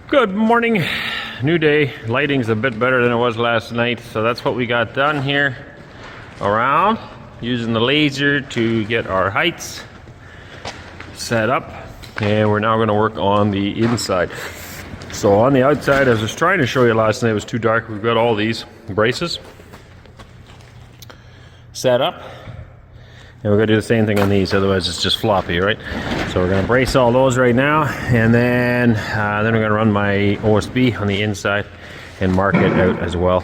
Good morning, new day. Lighting's a bit better than it was last night, so that's what we got done here around, using the laser to get our heights set up, and we're now going to work on the inside. So on the outside, as I was trying to show you last night, it was too dark. We've got all these braces set up, and we're going to do the same thing on these, otherwise it's just floppy, right? So we're going to brace all those right now, and then we're going to run my OSB on the inside and mark it out as well.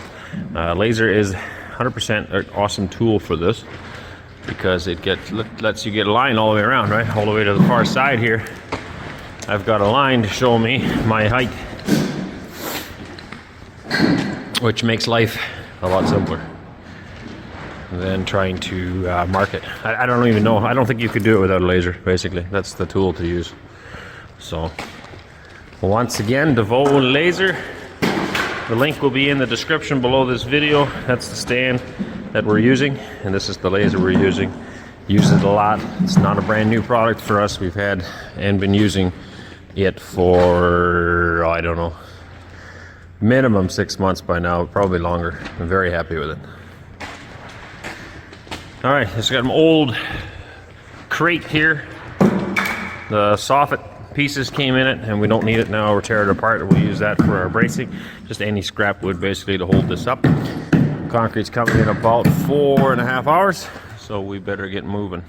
Laser is 100% an awesome tool for this because it lets you get a line all the way around, right? All the way to the far side here. I've got a line to show me my height, which makes life a lot simpler than trying to mark it. I don't even know. I don't think you could do it without a laser, basically. That's the tool to use. So, once again, Dovoh Laser. The link will be in the description below this video. That's the stand that we're using, and this is the laser we're using. Use it a lot. It's not a brand new product for us. We've had and been using it for, I don't know, minimum 6 months by now, probably longer. I'm very happy with it. All right, it's got an old crate here. The soffit pieces came in it, and we don't need it now. We'll tear it apart. We'll use that for our bracing. Just any scrap wood, basically, to hold this up. Concrete's coming in about 4.5 hours, so we better get moving.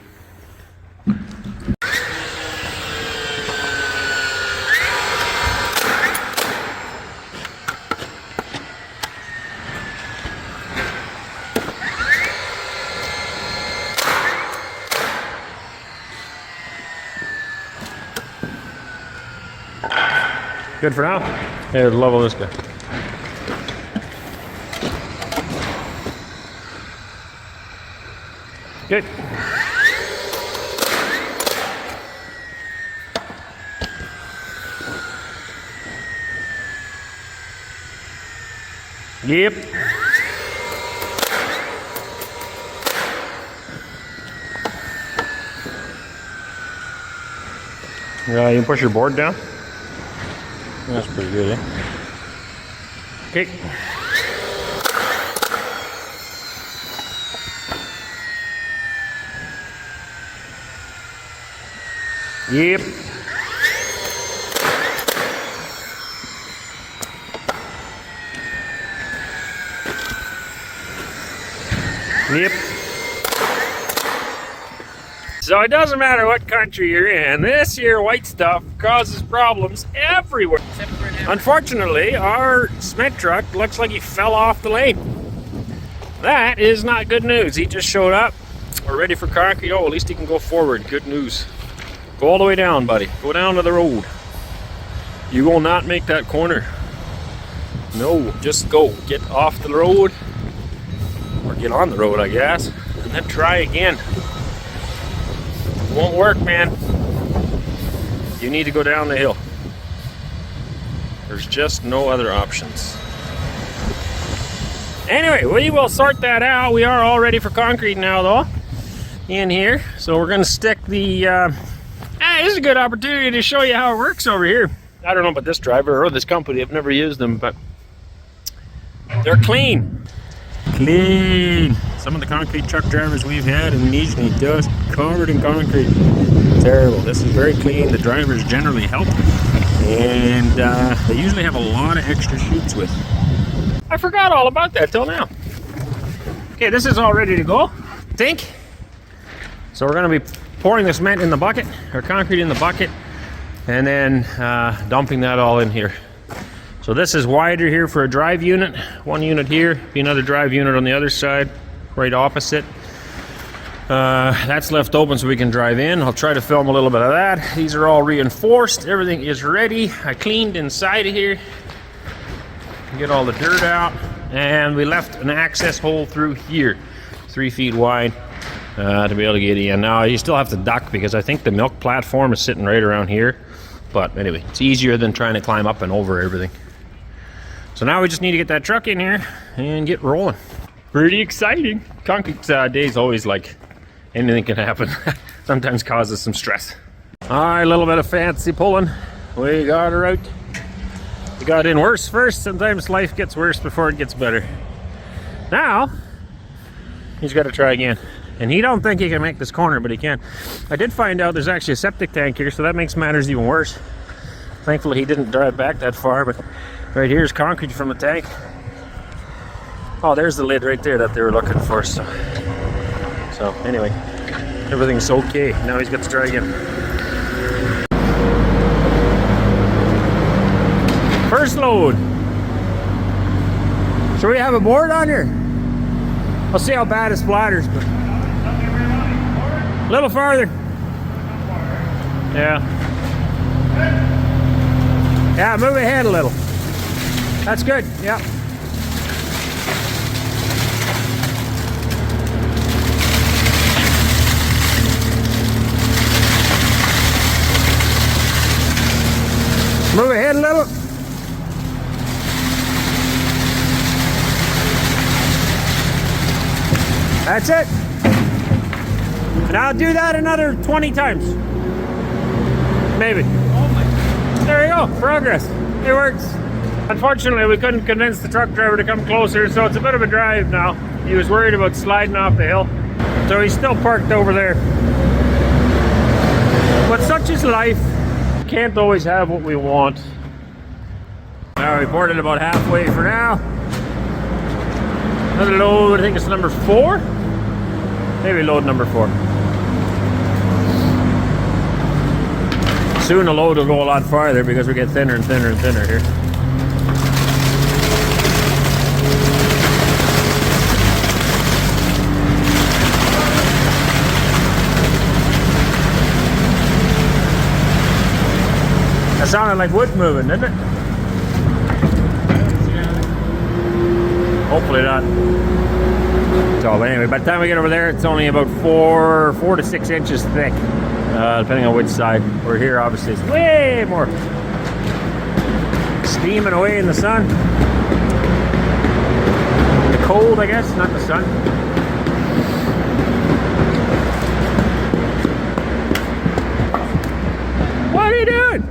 Good for now? Here, level this guy. Good. Yep. You can push your board down. That's pretty good, eh? Okay. Yep. Yep. So it doesn't matter what country you're in, this here white stuff causes problems everywhere. Unfortunately, our cement truck looks like he fell off the lane. That is not good news. He just showed up. We're ready for concrete. Oh, at least he can go forward. Good news. Go all the way down, buddy. Go down to the road. You will not make that corner. No, just go. Get off the road. Or get on the road, I guess. And then try again. It won't work, man. You need to go down the hill. There's just no other options. Anyway, we will sort that out. We are all ready for concrete now, though, in here. So we're going to stick the... this is a good opportunity to show you how it works over here. I don't know about this driver or this company. I've never used them, but they're clean. Clean. Some of the concrete truck drivers we've had in Nizhny just covered in concrete. Terrible. This is very clean. The drivers generally help, and they usually have a lot of extra chutes with. I forgot all about that till now. Okay, this is all ready to go, I think. So we're going to be pouring the cement in the bucket, or concrete in the bucket, and then dumping that all in here. So this is wider here for a drive unit. One unit here, be another drive unit on the other side, right opposite. That's left open so we can drive in. I'll try to film a little bit of that. These are all reinforced. Everything is ready. I cleaned inside of here. Get all the dirt out. And we left an access hole through here, 3 feet wide, to be able to get in. Now you still have to duck because I think the milk platform is sitting right around here. But anyway, it's easier than trying to climb up and over everything. So now we just need to get that truck in here and get rolling. Pretty exciting. Concrete day is always like anything can happen. Sometimes causes some stress. All right, a little bit of fancy pulling. We got her out. He got in worse first. Sometimes life gets worse before it gets better. Now, he's got to try again. And he don't think he can make this corner, but he can. I did find out there's actually a septic tank here, so that makes matters even worse. Thankfully, he didn't drive back that far, but right here is concrete from the tank. Oh, there's the lid right there that they were looking for. So anyway, everything's okay. Now he's got to try again. First load. Should we have a board on here? I'll see how bad it splatters. But a little farther. Yeah. Yeah, move ahead a little. That's good. Yeah. Move ahead a little. That's it. And I'll do that another 20 times. Maybe. There you go. Progress. It works. Unfortunately, we couldn't convince the truck driver to come closer, so it's a bit of a drive now. He was worried about sliding off the hill. So he's still parked over there. But such is life. Can't always have what we want. Now we boarded about halfway for now. Another load, I think it's number 4. Maybe load number 4. Soon the load will go a lot farther because we get thinner and thinner and thinner here. That sounded like wood moving, didn't it? Hopefully not. So anyway, by the time we get over there, it's only about 4 to 6 inches thick, depending on which side. We're here, obviously, it's way more. Steaming away in the sun. The cold, I guess, not the sun. What are you doing?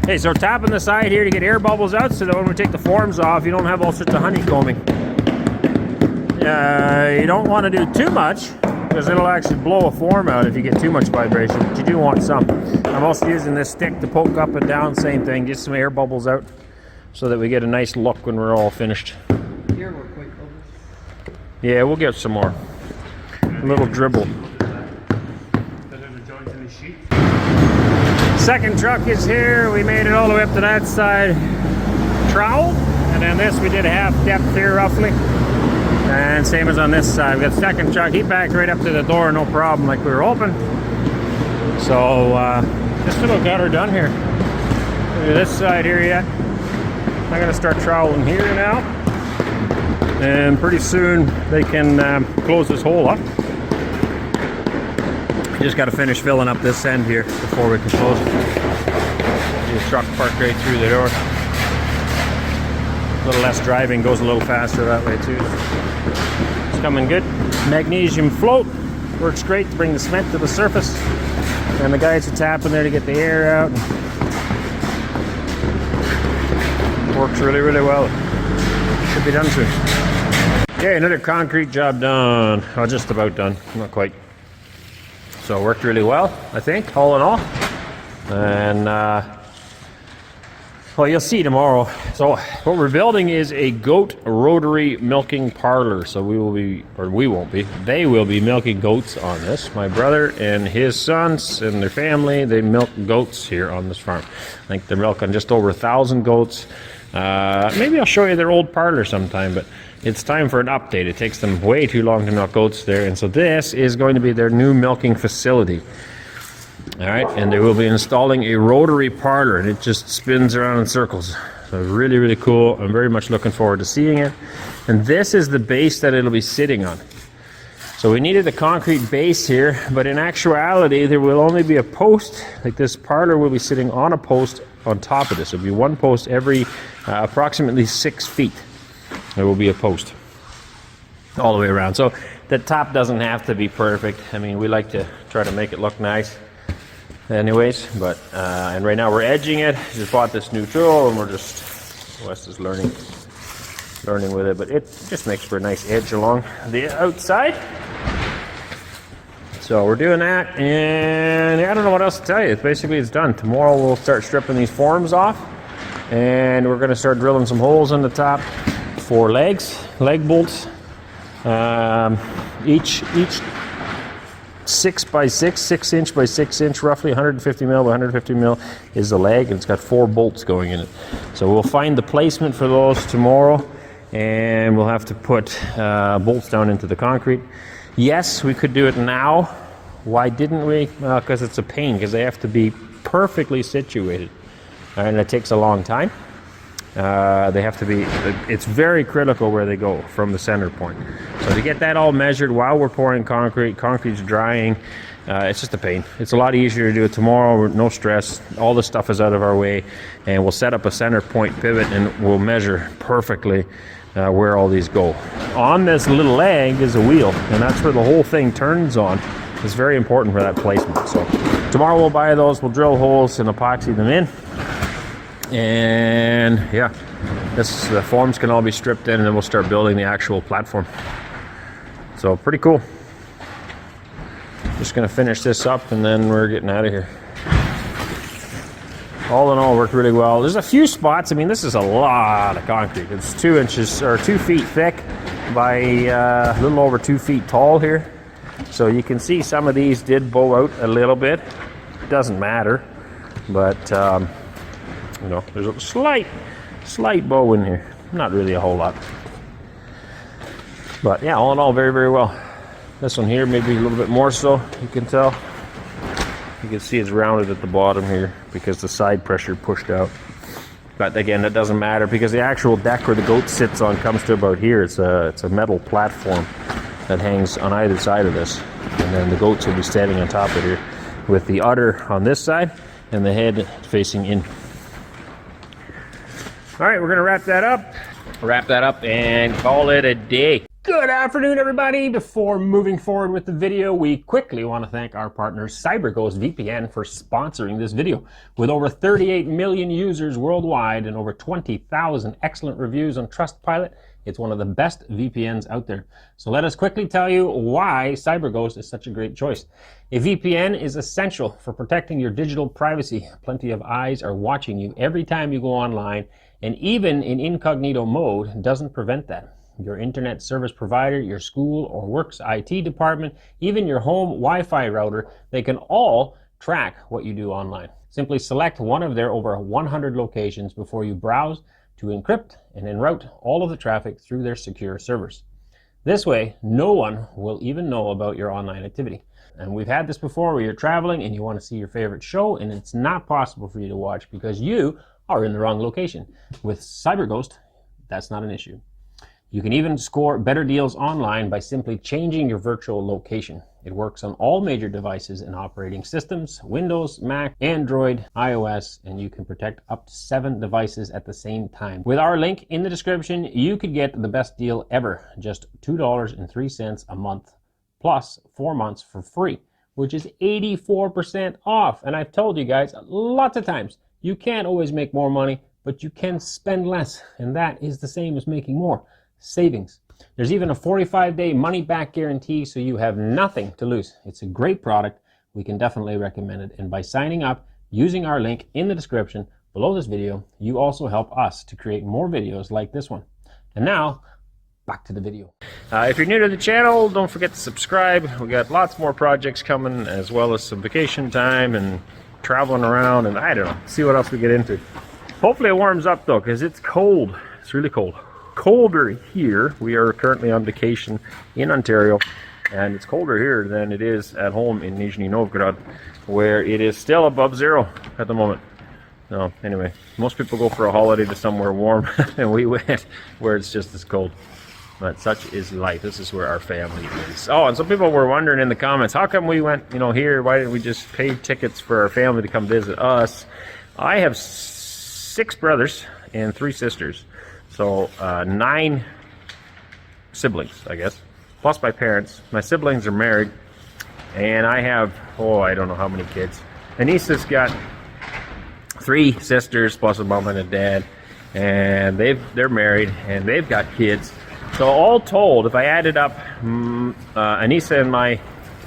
Okay, so tapping the side here to get air bubbles out so that when we take the forms off, you don't have all sorts of honeycombing. You don't want to do too much because it'll actually blow a form out if you get too much vibration, but you do want some. I'm also using this stick to poke up and down, same thing, get some air bubbles out so that we get a nice look when we're all finished. Here we're quite bubbles. Yeah, we'll get some more. A little dribble. Second truck is here. We made it all the way up to that side. Trowel. And then this we did half depth here roughly. And same as on this side. We got the second truck. He backed right up to the door, no problem, like we were hoping. So just about got her done here. Look at this side here yet. I'm gonna start troweling here now. And pretty soon they can close this hole up. Just got to finish filling up this end here before we can close it. The truck parked right through the door. A little less driving, goes a little faster that way too. It's coming good. Magnesium float works great to bring the cement to the surface. And the guys are tapping there to get the air out. Works really, really well. Should be done soon. Okay, another concrete job done. Oh, just about done. Not quite. So it worked really well, I think, all in all. And, well, you'll see tomorrow. So what we're building is a goat rotary milking parlor. So we will be, or we won't be, they will be milking goats on this. My brother and his sons and their family, they milk goats here on this farm. I think they're milking just over 1,000 goats. Maybe I'll show you their old parlor sometime, but it's time for an update. It takes them way too long to milk goats there, and so this is going to be their new milking facility. All right, and they will be installing a rotary parlor, and it just spins around in circles. So really, really cool. I'm very much looking forward to seeing it. And this is the base that it'll be sitting on. So we needed a concrete base here, but in actuality, there will only be a post. Like this parlor will be sitting on a post on top of this. It'll be one post every approximately 6 feet. There will be a post all the way around. So the top doesn't have to be perfect. I mean, we like to try to make it look nice. anyways. But and right now we're edging it. Just bought this new tool, and we're just, Wes is learning with it, but it just makes for a nice edge along the outside. So we're doing that, and I don't know what else to tell you. It's done. Tomorrow we'll start stripping these forms off, and we're going to start drilling some holes in the top for leg bolts. Each 6 by 6, 6 inch by 6 inch, roughly 150 mil by 150 mil is the leg, and it's got 4 bolts going in it. So we'll find the placement for those tomorrow, and we'll have to put bolts down into the concrete. Yes, we could do it now. Why didn't we? Because it's a pain, because they have to be perfectly situated, and it takes a long time. They have to be, it's very critical where they go from the center point. So to get that all measured while we're pouring concrete's drying, it's just a pain. It's a lot easier to do it tomorrow, no stress, all the stuff is out of our way, and we'll set up a center point pivot and we'll measure perfectly where all these go. On this little leg is a wheel, and that's where the whole thing turns on. It's very important for that placement. So tomorrow we'll buy those, we'll drill holes and epoxy them in. And yeah, the forms can all be stripped in, and then we'll start building the actual platform. So pretty cool. Just gonna finish this up, and then we're getting out of here. All in all, worked really well. There's a few spots. I mean, this is a lot of concrete. It's 2 inches or 2 feet thick by a little over 2 feet tall here. So you can see some of these did bow out a little bit. Doesn't matter, but you know, there's a slight bow in here. Not really a whole lot. But yeah, all in all, very, very well. This one here, maybe a little bit more so, you can tell. You can see it's rounded at the bottom here because the side pressure pushed out. But again, that doesn't matter because the actual deck where the goat sits on comes to about here. It's a metal platform that hangs on either side of this. And then the goats will be standing on top of here with the udder on this side and the head facing in. All right, we're gonna wrap that up and call it a day. Good afternoon, everybody. Before moving forward with the video, we quickly want to thank our partner CyberGhost VPN for sponsoring this video. With over 38 million users worldwide and over 20,000 excellent reviews on Trustpilot, it's one of the best VPNs out there. So let us quickly tell you why CyberGhost is such a great choice. A VPN is essential for protecting your digital privacy. Plenty of eyes are watching you every time you go online, and even in incognito mode doesn't prevent that. Your internet service provider, your school or work's IT department, even your home Wi-Fi router, they can all track what you do online. Simply select one of their over 100 locations before you browse to encrypt and enroute all of the traffic through their secure servers. This way, no one will even know about your online activity. And we've had this before where you're traveling and you want to see your favorite show and it's not possible for you to watch because you are in the wrong location. With CyberGhost, that's not an issue. You can even score better deals online by simply changing your virtual location. It works on all major devices and operating systems, Windows, Mac, Android, iOS, and you can protect up to 7 devices at the same time. With our link in the description, you could get the best deal ever, just $2.03 a month, plus 4 months for free, which is 84% off. And I've told you guys lots of times, you can't always make more money, but you can spend less, and that is the same as making more. Savings. There's even a 45-day money-back guarantee, so you have nothing to lose. It's a great product. We can definitely recommend it. And by signing up using our link in the description below this video, you also help us to create more videos like this one. And now, back to the video. If you're new to the channel, don't forget to subscribe. We got lots more projects coming, as well as some vacation time and traveling around, and I don't know, see what else we get into. Hopefully it warms up though, because it's cold. It's really cold. Colder here. We are currently on vacation in Ontario, and it's colder here than it is at home in Nizhny Novgorod, where it is still above 0 at the moment. So anyway, most people go for a holiday to somewhere warm, and we went where it's just as cold. But such is life. This is where our family is. Oh, and some people were wondering in the comments, how come we went, here? Why didn't we just pay tickets for our family to come visit us? I have 6 brothers and 3 sisters. So 9 siblings, I guess, plus my parents. My siblings are married, and I have, I don't know how many kids. Anissa's got 3 sisters plus a mom and a dad, and they're married and they've got kids. So all told, if I added up Anissa and my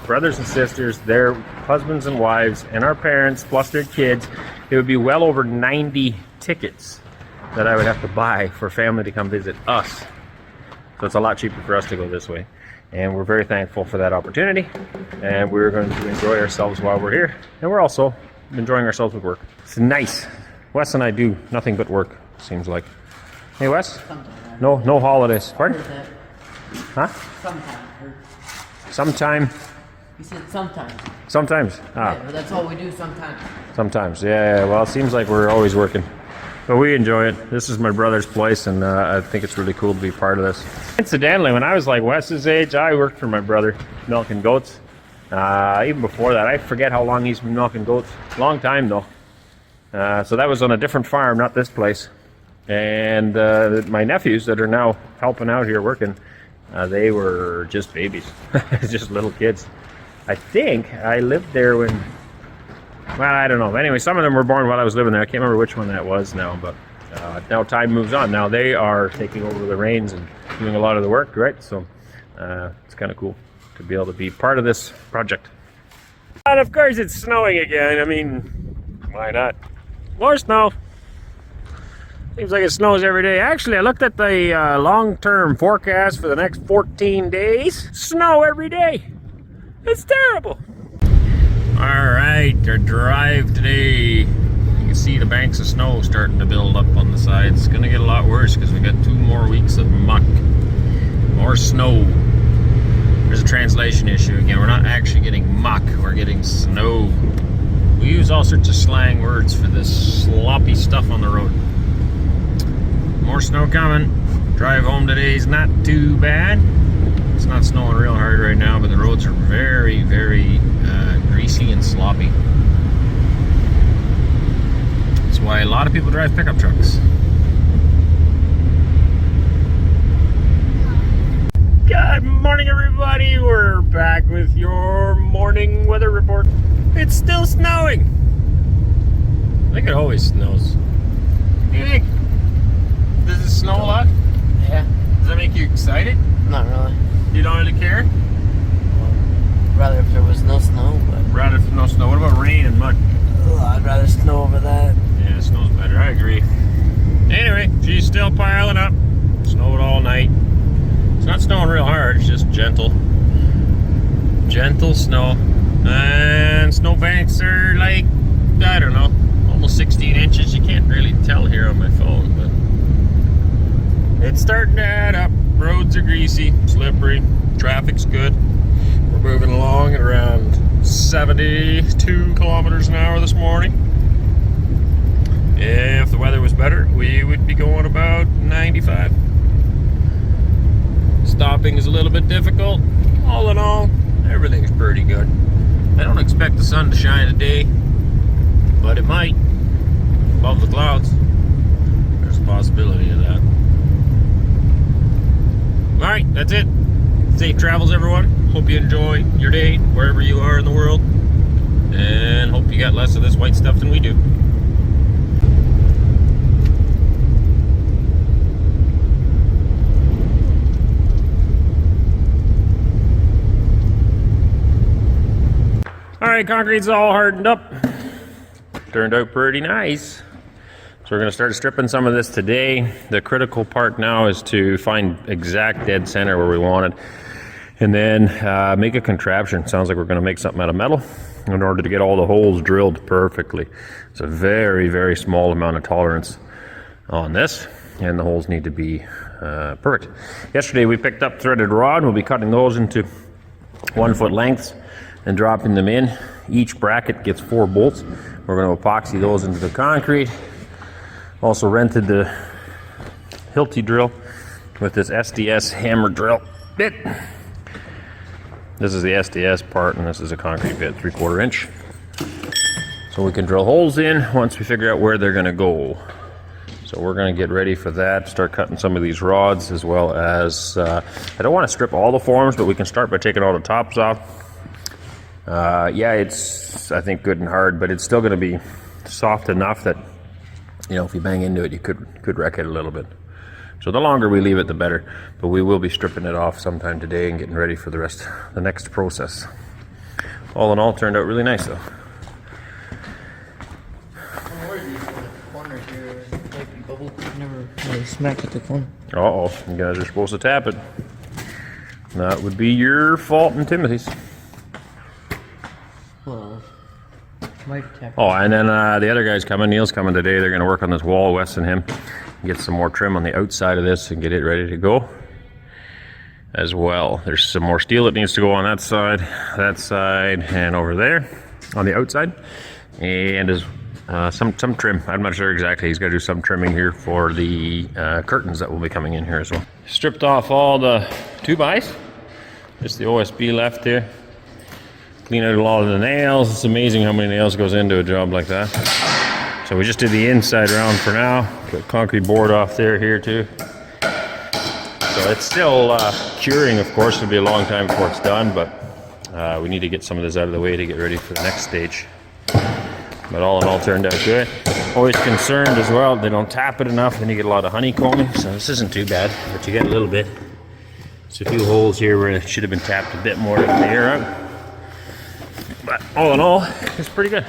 brothers and sisters, their husbands and wives, and our parents plus their kids, it would be well over 90 tickets that I would have to buy for family to come visit us. So it's a lot cheaper for us to go this way. And we're very thankful for that opportunity. And we're going to enjoy ourselves while we're here. And we're also enjoying ourselves with work. It's nice. Wes and I do nothing but work, seems like. Hey, Wes? Sometimes. No holidays. Pardon? Huh? Sometimes. Sometime? He said sometimes. Sometimes. Ah. Yeah, but that's all we do sometimes. Sometimes. Yeah. Well, it seems like we're always working. But we enjoy it. This is my brother's place, and I think it's really cool to be part of this. Incidentally, when I was like Wes's age, I worked for my brother, milking goats. Even before that, I forget how long he's been milking goats. Long time, though. So that was on a different farm, not this place. And my nephews that are now helping out here working, they were just babies, just little kids. I think I lived there when... Well, I don't know. Anyway, some of them were born while I was living there. I can't remember which one that was now, but now time moves on. Now they are taking over the reins and doing a lot of the work, right? So it's kind of cool to be able to be part of this project. And of course it's snowing again. I mean, why not? More snow. Seems like it snows every day. Actually, I looked at the long-term forecast for the next 14 days. Snow every day. It's terrible. Alright, our drive today. You can see the banks of snow starting to build up on the sides. It's going to get a lot worse because we got 2 more weeks of muck. More snow. There's a translation issue again. We're not actually getting muck, we're getting snow. We use all sorts of slang words for this sloppy stuff on the road. More snow coming. Drive home today is not too bad. It's not snowing real hard right now, but the roads are very, very greasy and sloppy. That's why a lot of people drive pickup trucks. Good morning, everybody. We're back with your morning weather report. It's still snowing. I think it always snows. What do you think? Does it snow a lot? Yeah. Does that make you excited? Not really. You don't really care? Rather if there was no snow, but... Rather if no snow. What about rain and mud? I'd rather snow over that. Yeah, snow's better. I agree. Anyway, she's still piling up. Snowed all night. It's not snowing real hard. It's just gentle. Gentle snow. And snowbanks are like, I don't know, almost 16 inches. You can't really tell here on my phone, but it's starting to add up. Roads are greasy, slippery. Traffic's good. We're moving along at around 72 kilometers an hour this morning. If the weather was better, we would be going about 95. Stopping is a little bit difficult. All in all, everything's pretty good. I don't expect the sun to shine today, but it might. Above the clouds, there's a possibility of that. Alright, that's it. Safe travels, everyone. Hope you enjoy your day wherever you are in the world, and hope you got less of this white stuff than we do. Alright, concrete's all hardened up. Turned out pretty nice. So we're going to start stripping some of this today. The critical part now is to find exact dead center where we want it. And then make a contraption. Sounds like we're going to make something out of metal in order to get all the holes drilled perfectly. It's a very, very small amount of tolerance on this. And the holes need to be perfect. Yesterday we picked up threaded rod. We'll be cutting those into 1 foot lengths and dropping them in. Each bracket gets 4 bolts. We're going to epoxy those into the concrete. Also rented the Hilti drill with this SDS hammer drill bit. This is the SDS part, and this is a concrete bit, 3/4 inch. So we can drill holes in once we figure out where they're going to go. So we're going to get ready for that, start cutting some of these rods, as well as, I don't want to strip all the forms, but we can start by taking all the tops off. Yeah, it's, I think, good and hard, but it's still going to be soft enough that, you know, if you bang into it, you could wreck it a little bit. So the longer we leave it, the better. But we will be stripping it off sometime today and getting ready for the next process. All in all, turned out really nice, though. I'm worried these corners here might be bubbled. I've never really smacked at the corner. Uh-oh, you guys are supposed to tap it. That would be your fault and Timothy's. Well, might tap. Oh, and then the other guy's coming. Neil's coming today. They're going to work on this wall, Wes and him. Get some more trim on the outside of this and get it ready to go as well. There's some more steel that needs to go on that side, and over there on the outside. And there's some trim. I'm not sure exactly. He's got to do some trimming here for the curtains that will be coming in here as well. Stripped off all the 2x. Just the OSB left there. Clean out a lot of the nails. It's amazing how many nails goes into a job like that. So we just did the inside round for now. Got concrete board off here too. So it's still curing, of course. It'll be a long time before it's done, but we need to get some of this out of the way to get ready for the next stage. But all in all, turned out good. Always concerned as well, they don't tap it enough, then you get a lot of honeycombing. So this isn't too bad, but you get a little bit. There's a few holes here where it should have been tapped a bit more to get the air out. But all in all, it's pretty good.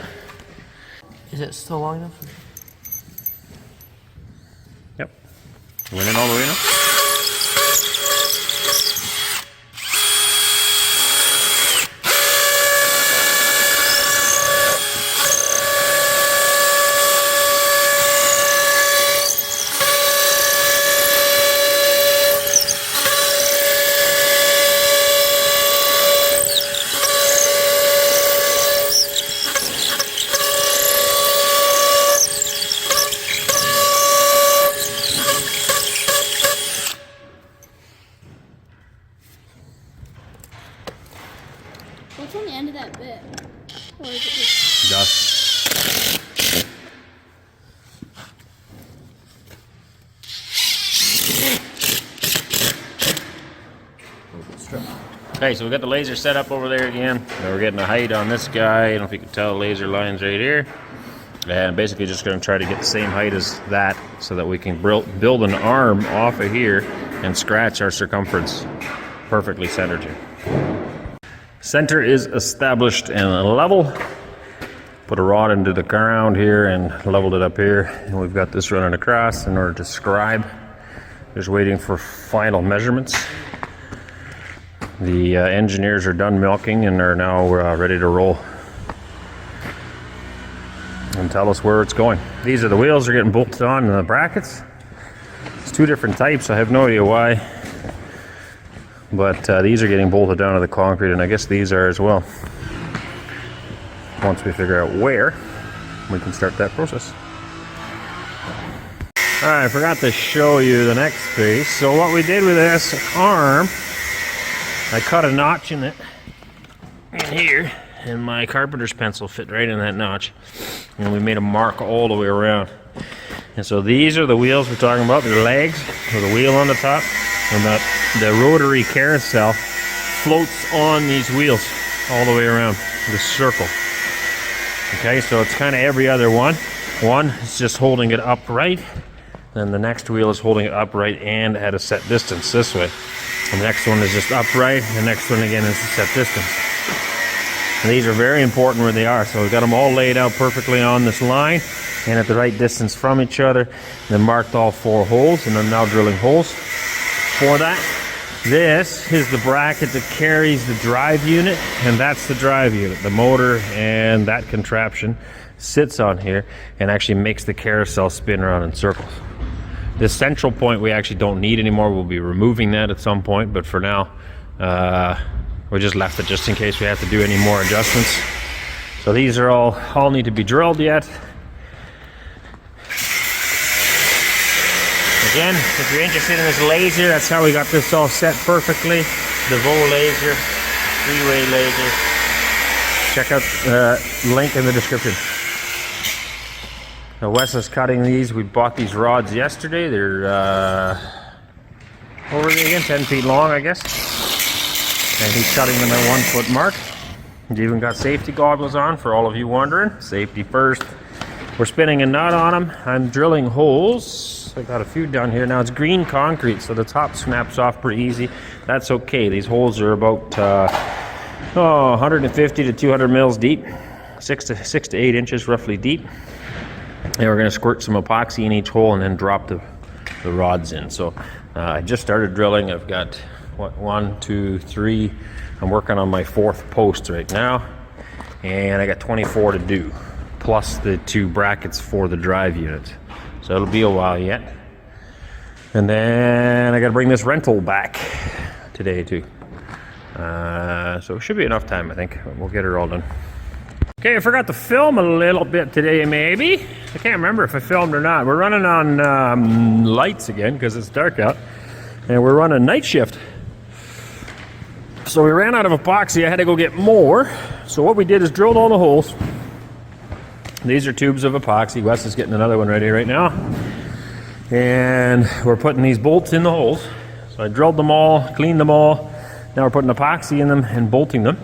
Is it still long enough? Yep. Went in all the way now. What's on the end of that bit? Or is it just Dust. Okay, so we got the laser set up over there again. Now we're getting a height on this guy. I don't know if you can tell, the laser line's right here. And basically just going to try to get the same height as that so that we can build an arm off of here and scratch our circumference perfectly centered here. Center is established and level. Put a rod into the ground here and leveled it up here. And we've got this running across in order to scribe. Just waiting for final measurements. The engineers are done milking and are now ready to roll and tell us where it's going. These are the wheels are getting bolted on in the brackets. It's two different types. I have no idea why. But these are getting bolted down to the concrete, and I guess these are as well. Once we figure out where, we can start that process. Alright, I forgot to show you the next piece. So what we did with this arm, I cut a notch in it, in here, and my carpenter's pencil fit right in that notch. And we made a mark all the way around. And so these are the wheels we're talking about. They're legs with a wheel on the top. And the rotary carousel floats on these wheels all the way around the circle. Okay, so it's kind of every other one. One is just holding it upright. Then the next wheel is holding it upright and at a set distance this way. The next one is just upright. The next one again is a set distance. And these are very important where they are. So we've got them all laid out perfectly on this line and at the right distance from each other. Then marked all 4 holes, and I'm now drilling holes for that. This is the bracket that carries the drive unit, and that's the drive unit. The motor and that contraption sits on here and actually makes the carousel spin around in circles. This central point we actually don't need anymore. We'll be removing that at some point, but for now we just left it just in case we have to do any more adjustments. So these are all need to be drilled yet. Again, if you're interested in this laser, that's how we got this all set perfectly. Dovoh Laser, 3-way laser. Check out the link in the description. Now Wes is cutting these. We bought these rods yesterday. They're, what were they again? 10 feet long, I guess. And he's cutting them at 1 foot mark. He's even got safety goggles on for all of you wondering. Safety first. We're spinning a nut on them. I'm drilling holes. I got a few down here. Now it's green concrete, so the top snaps off pretty easy. That's okay. These holes are about 150 to 200 mils deep, 6 to 8 inches roughly deep. And we're going to squirt some epoxy in each hole and then drop the rods in. So I just started drilling. I've got 1, 2, 3. I'm working on my 4th post right now, and I got 24 to do, plus the 2 brackets for the drive unit. So it'll be a while yet. And then I got to bring this rental back today too. So it should be enough time, I think. We'll get her all done. Okay, I forgot to film a little bit today, maybe. I can't remember if I filmed or not. We're running on lights again because it's dark out, and we're running night shift. So we ran out of epoxy. I had to go get more. So what we did is drilled all the holes. These are tubes of epoxy. Wes is getting another one ready right now. And we're putting these bolts in the holes. So I drilled them all, cleaned them all. Now we're putting epoxy in them and bolting them.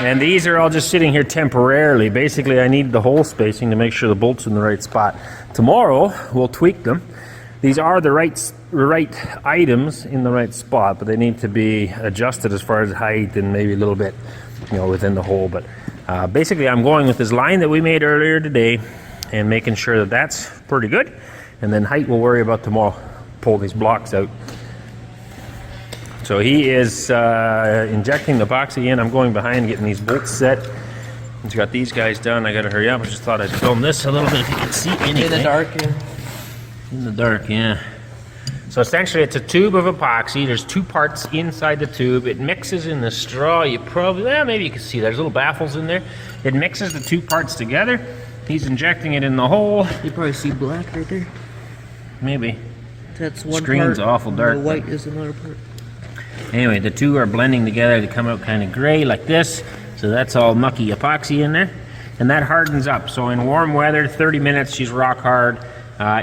And these are all just sitting here temporarily. Basically, I need the hole spacing to make sure the bolt's in the right spot. Tomorrow, we'll tweak them. These are the right items in the right spot, but they need to be adjusted as far as height and maybe a little bit, within the hole. But basically, I'm going with this line that we made earlier today and making sure that that's pretty good. And then height we'll worry about tomorrow. Pull these blocks out. So he is injecting the epoxy in. I'm going behind getting these bolts set. He's got these guys done. I gotta hurry up. I just thought I'd film this a little bit if you can see anything. In the dark, yeah. In the dark, yeah. So essentially it's a tube of epoxy. There's 2 parts inside the tube. It mixes in the straw. You probably, maybe you can see there's little baffles in there. It mixes the 2 parts together. He's injecting it in the hole. You probably see black right there. Maybe. That's one Screen's part. awful dark. The white is another part. Anyway, the 2 are blending together to come out kind of gray like this. So that's all mucky epoxy in there. And that hardens up. So in warm weather, 30 minutes, she's rock hard.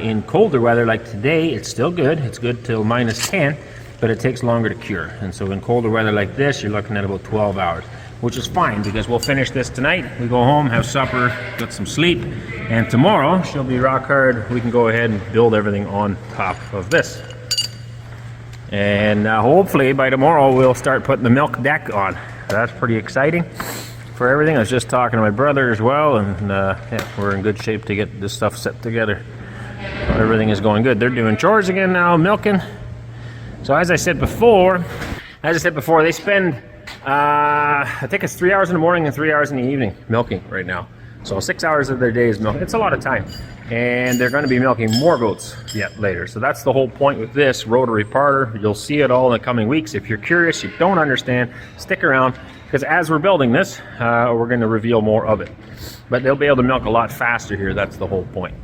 In colder weather like today, it's still good. It's good till -10, but it takes longer to cure. And so in colder weather like this, you're looking at about 12 hours, which is fine because we'll finish this tonight. We go home, have supper, get some sleep, and tomorrow she'll be rock hard. We can go ahead and build everything on top of this. And hopefully by tomorrow we'll start putting the milk deck on. That's pretty exciting for everything. I was just talking to my brother as well, and yeah, we're in good shape to get this stuff set together. Everything is going good. They're doing chores again now, milking. So as I said before, they spend, I think it's 3 hours in the morning and 3 hours in the evening milking right now. So 6 hours of their day is milking. It's a lot of time. And they're going to be milking more goats yet later. So that's the whole point with this rotary parlor. You'll see it all in the coming weeks. If you're curious, you don't understand, stick around. Because as we're building this, we're going to reveal more of it. But they'll be able to milk a lot faster here. That's the whole point.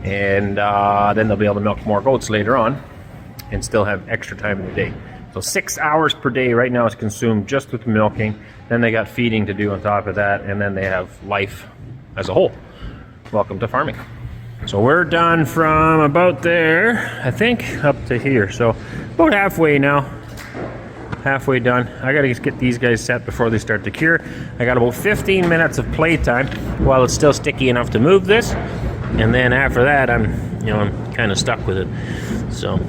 And then they'll be able to milk more goats later on and still have extra time in the day. So 6 hours per day right now is consumed just with milking. Then they got feeding to do on top of that, and then they have life as a whole. Welcome to farming. So we're done from about there, I think, up to here. So about halfway now. Halfway done. I gotta just get these guys set before they start to cure. I got about 15 minutes of playtime while it's still sticky enough to move this. And then after that, I'm kind of stuck with it. So,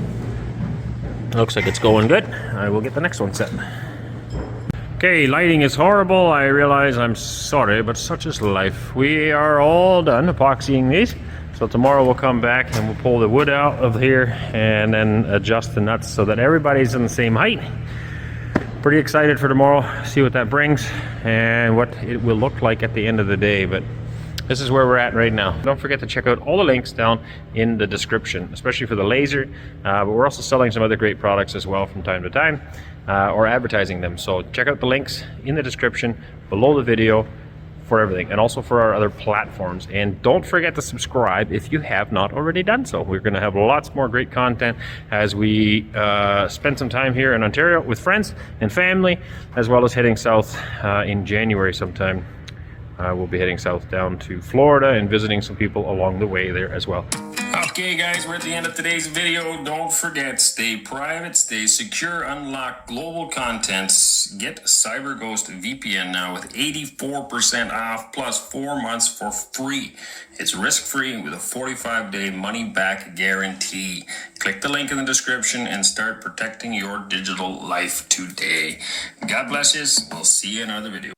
looks like it's going good. I will get the next one set. Okay, lighting is horrible. I realize, I'm sorry, but such is life. We are all done epoxying these. So tomorrow we'll come back and we'll pull the wood out of here and then adjust the nuts so that everybody's in the same height. Pretty excited for tomorrow. See what that brings and what it will look like at the end of the day. But this is where we're at right now. Don't forget to check out all the links down in the description, especially for the laser. But we're also selling some other great products as well from time to time, or advertising them. So check out the links in the description below the video for everything, and also for our other platforms. And don't forget to subscribe if you have not already done so. We're going to have lots more great content as we spend some time here in Ontario with friends and family, as well as heading south in January sometime. We'll be heading south down to Florida and visiting some people along the way there as well. Okay, guys, we're at the end of today's video. Don't forget, stay private, stay secure, unlock global contents. Get CyberGhost VPN now with 84% off plus 4 months for free. It's risk-free with a 45-day money-back guarantee. Click the link in the description and start protecting your digital life today. God bless you. We'll see you in another video.